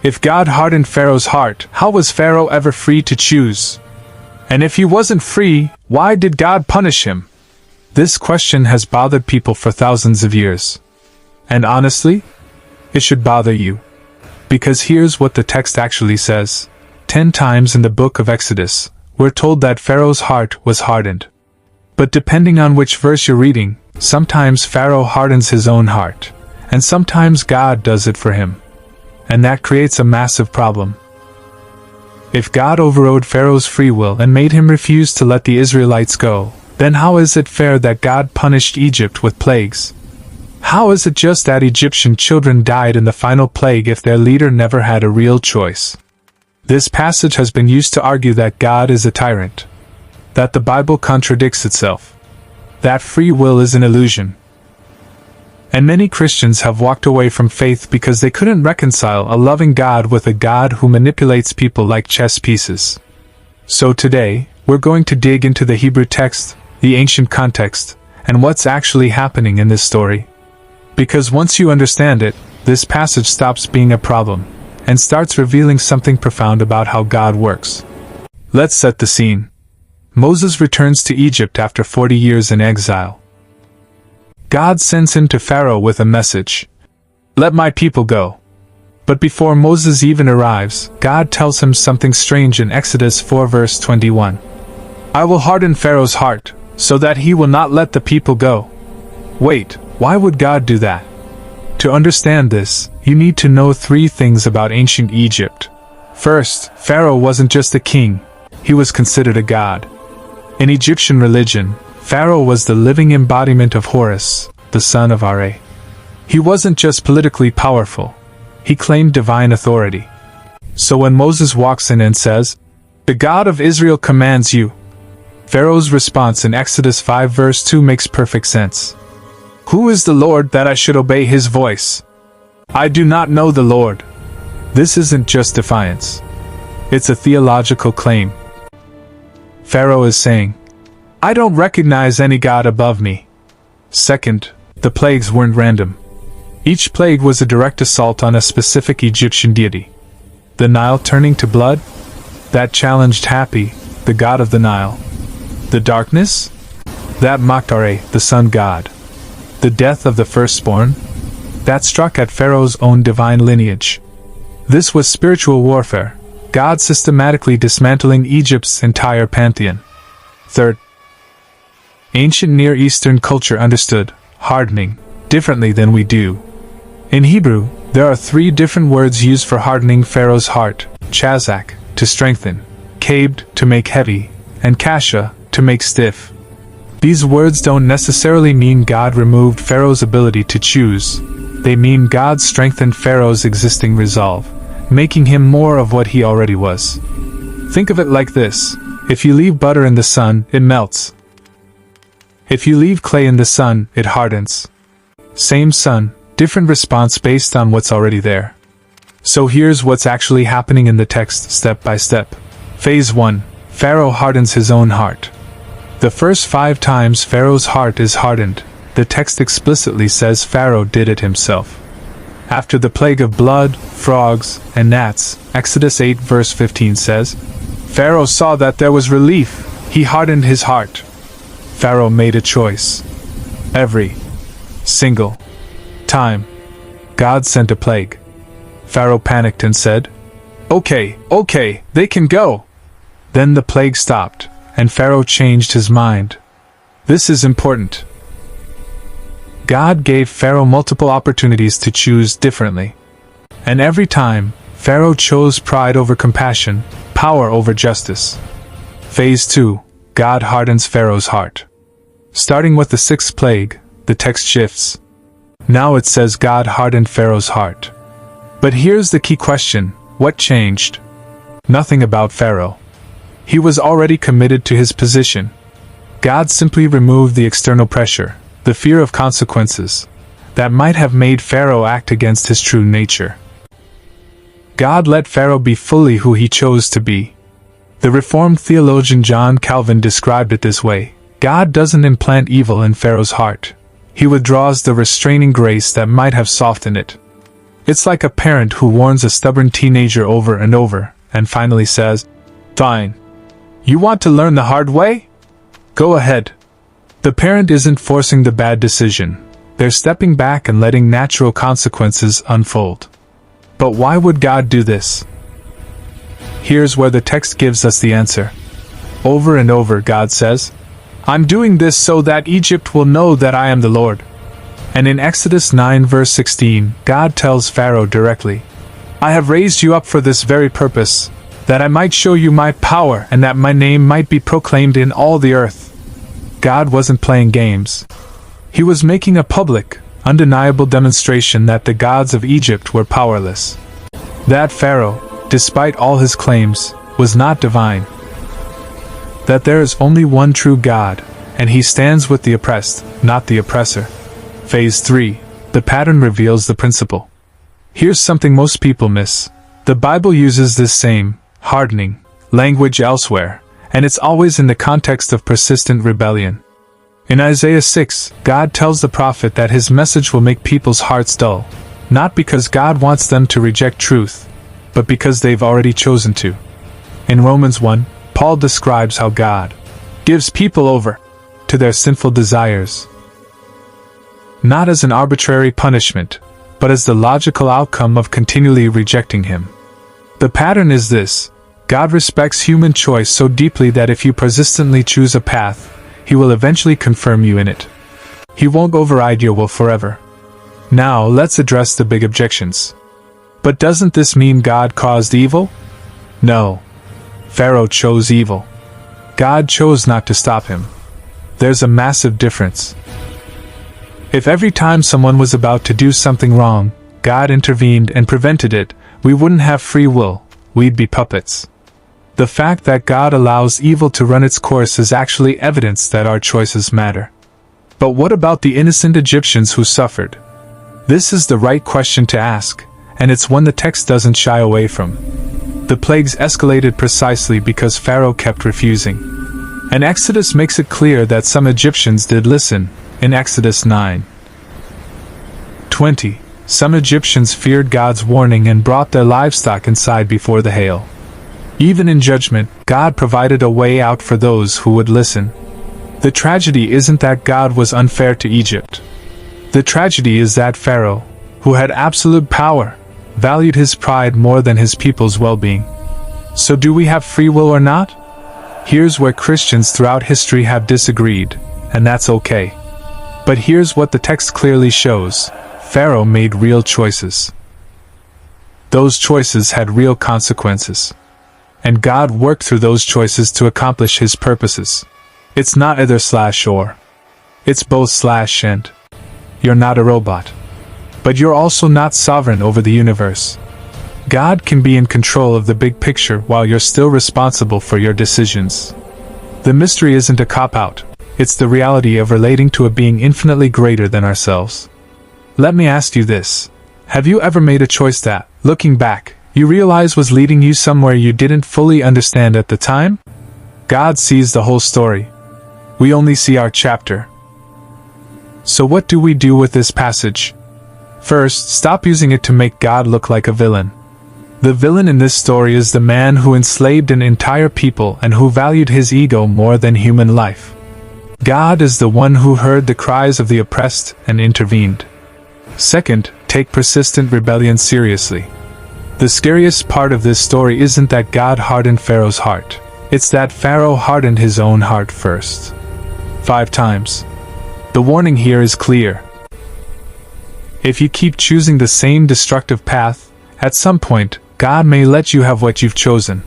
If God hardened Pharaoh's heart, how was Pharaoh ever free to choose? And if he wasn't free, why did God punish him? This question has bothered people for thousands of years. And honestly, it should bother you. Because here's what the text actually says. 10 times in the book of Exodus, we're told that Pharaoh's heart was hardened. But depending on which verse you're reading, sometimes Pharaoh hardens his own heart, and sometimes God does it for him. And that creates a massive problem. If God overrode Pharaoh's free will and made him refuse to let the Israelites go, then how is it fair that God punished Egypt with plagues? How is it just that Egyptian children died in the final plague if their leader never had a real choice? This passage has been used to argue that God is a tyrant, that the Bible contradicts itself, that free will is an illusion. And many Christians have walked away from faith because they couldn't reconcile a loving God with a God who manipulates people like chess pieces. So today, we're going to dig into the Hebrew text, the ancient context, and what's actually happening in this story. Because once you understand it, this passage stops being a problem, and starts revealing something profound about how God works. Let's set the scene. Moses returns to Egypt after 40 years in exile. God sends him to Pharaoh with a message. Let my people go. But before Moses even arrives, God tells him something strange in Exodus 4 verse 21. I will harden Pharaoh's heart, so that he will not let the people go. Wait, why would God do that? To understand this, you need to know 3 things about ancient Egypt. First, Pharaoh wasn't just a king, he was considered a god. In Egyptian religion, Pharaoh was the living embodiment of Horus, the son of Ra. He wasn't just politically powerful, he claimed divine authority. So when Moses walks in and says, "The God of Israel commands you," Pharaoh's response in Exodus 5 verse 2 makes perfect sense. Who is the Lord that I should obey his voice? I do not know the Lord. This isn't just defiance. It's a theological claim. Pharaoh is saying, I don't recognize any God above me. Second, the plagues weren't random. Each plague was a direct assault on a specific Egyptian deity. The Nile turning to blood? That challenged Hapi, the god of the Nile. The darkness? That mocked Ra, the sun god. The death of the firstborn? That struck at Pharaoh's own divine lineage. This was spiritual warfare, God systematically dismantling Egypt's entire pantheon. Third, ancient Near Eastern culture understood hardening differently than we do. In Hebrew, there are 3 different words used for hardening Pharaoh's heart: chazak, to strengthen; kabed, to make heavy; and kasha, to make stiff. These words don't necessarily mean God removed Pharaoh's ability to choose. They mean God strengthened Pharaoh's existing resolve, making him more of what he already was. Think of it like this: if you leave butter in the sun, it melts. If you leave clay in the sun, it hardens. Same sun, different response based on what's already there. So here's what's actually happening in the text step by step. Phase 1. Pharaoh hardens his own heart. The first 5 times Pharaoh's heart is hardened, the text explicitly says Pharaoh did it himself. After the plague of blood, frogs, and gnats, Exodus 8 verse 15 says, Pharaoh saw that there was relief, he hardened his heart. Pharaoh made a choice. Every single time God sent a plague, Pharaoh panicked and said, Okay, they can go. Then the plague stopped, and Pharaoh changed his mind. This is important. God gave Pharaoh multiple opportunities to choose differently. And every time, Pharaoh chose pride over compassion, power over justice. Phase 2. God hardens Pharaoh's heart. Starting with the 6th plague, the text shifts. Now it says God hardened Pharaoh's heart. But here's the key question: what changed? Nothing about Pharaoh. He was already committed to his position. God simply removed the external pressure, the fear of consequences, that might have made Pharaoh act against his true nature. God let Pharaoh be fully who he chose to be. The Reformed theologian John Calvin described it this way: God doesn't implant evil in Pharaoh's heart. He withdraws the restraining grace that might have softened it. It's like a parent who warns a stubborn teenager over and over, and finally says, "Fine. You want to learn the hard way? Go ahead." The parent isn't forcing the bad decision. They're stepping back and letting natural consequences unfold. But why would God do this? Here's where the text gives us the answer. Over and over God says, "I'm doing this so that Egypt will know that I am the Lord." And in Exodus 9 verse 16, God tells Pharaoh directly, "I have raised you up for this very purpose, that I might show you my power and that my name might be proclaimed in all the earth." God wasn't playing games. He was making a public, undeniable demonstration that the gods of Egypt were powerless. That Pharaoh, despite all his claims, was not divine. That there is only one true God, and he stands with the oppressed, not the oppressor. Phase 3. The pattern reveals the principle. Here's something most people miss. The Bible uses this same, hardening, language elsewhere, and it's always in the context of persistent rebellion. In Isaiah 6, God tells the prophet that his message will make people's hearts dull, not because God wants them to reject truth, but because they've already chosen to. In Romans 1, Paul describes how God gives people over to their sinful desires, not as an arbitrary punishment, but as the logical outcome of continually rejecting him. The pattern is this: God respects human choice so deeply that if you persistently choose a path, he will eventually confirm you in it. He won't override your will forever. Now let's address the big objections. But doesn't this mean God caused evil? No. Pharaoh chose evil. God chose not to stop him. There's a massive difference. If every time someone was about to do something wrong, God intervened and prevented it, we wouldn't have free will, we'd be puppets. The fact that God allows evil to run its course is actually evidence that our choices matter. But what about the innocent Egyptians who suffered? This is the right question to ask, and it's one the text doesn't shy away from. The plagues escalated precisely because Pharaoh kept refusing. And Exodus makes it clear that some Egyptians did listen, in Exodus 9:20. Some Egyptians feared God's warning and brought their livestock inside before the hail. Even in judgment, God provided a way out for those who would listen. The tragedy isn't that God was unfair to Egypt. The tragedy is that Pharaoh, who had absolute power, valued his pride more than his people's well-being. So do we have free will or not? Here's where Christians throughout history have disagreed, and that's okay. But here's what the text clearly shows: Pharaoh made real choices. Those choices had real consequences. And God worked through those choices to accomplish his purposes. It's not either/or. It's both/and. You're not a robot. But you're also not sovereign over the universe. God can be in control of the big picture while you're still responsible for your decisions. The mystery isn't a cop-out. It's the reality of relating to a being infinitely greater than ourselves. Let me ask you this. Have you ever made a choice that, looking back, you realize was leading you somewhere you didn't fully understand at the time? God sees the whole story. We only see our chapter. So what do we do with this passage? First, stop using it to make God look like a villain. The villain in this story is the man who enslaved an entire people and who valued his ego more than human life. God is the one who heard the cries of the oppressed and intervened. Second, take persistent rebellion seriously. The scariest part of this story isn't that God hardened Pharaoh's heart. It's that Pharaoh hardened his own heart first. 5 times. The warning here is clear. If you keep choosing the same destructive path, at some point, God may let you have what you've chosen.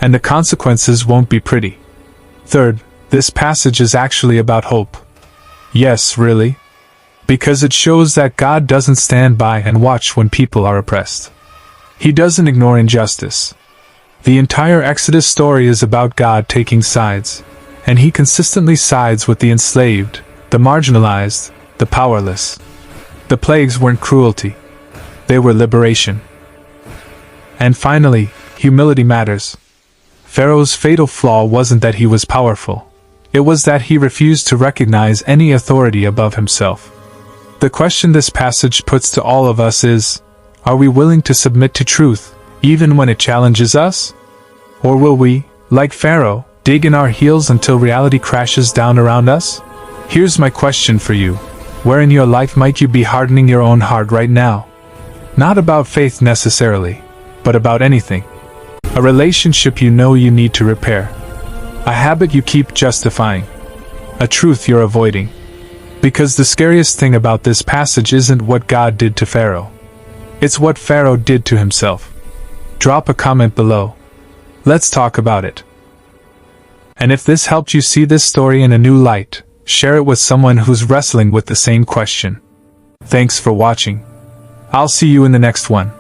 And the consequences won't be pretty. Third, this passage is actually about hope. Yes, really. Because it shows that God doesn't stand by and watch when people are oppressed. He doesn't ignore injustice. The entire Exodus story is about God taking sides, and he consistently sides with the enslaved, the marginalized, the powerless. The plagues weren't cruelty. They were liberation. And finally, humility matters. Pharaoh's fatal flaw wasn't that he was powerful. It was that he refused to recognize any authority above himself. The question this passage puts to all of us is, Are we willing to submit to truth, even when it challenges us? Or will we, like Pharaoh, dig in our heels until reality crashes down around us? Here's my question for you. Where in your life might you be hardening your own heart right now? Not about faith necessarily, but about anything. A relationship you know you need to repair. A habit you keep justifying. A truth you're avoiding. Because the scariest thing about this passage isn't what God did to Pharaoh. It's what Pharaoh did to himself. Drop a comment below. Let's talk about it. And if this helped you see this story in a new light, share it with someone who's wrestling with the same question. Thanks for watching. I'll see you in the next one.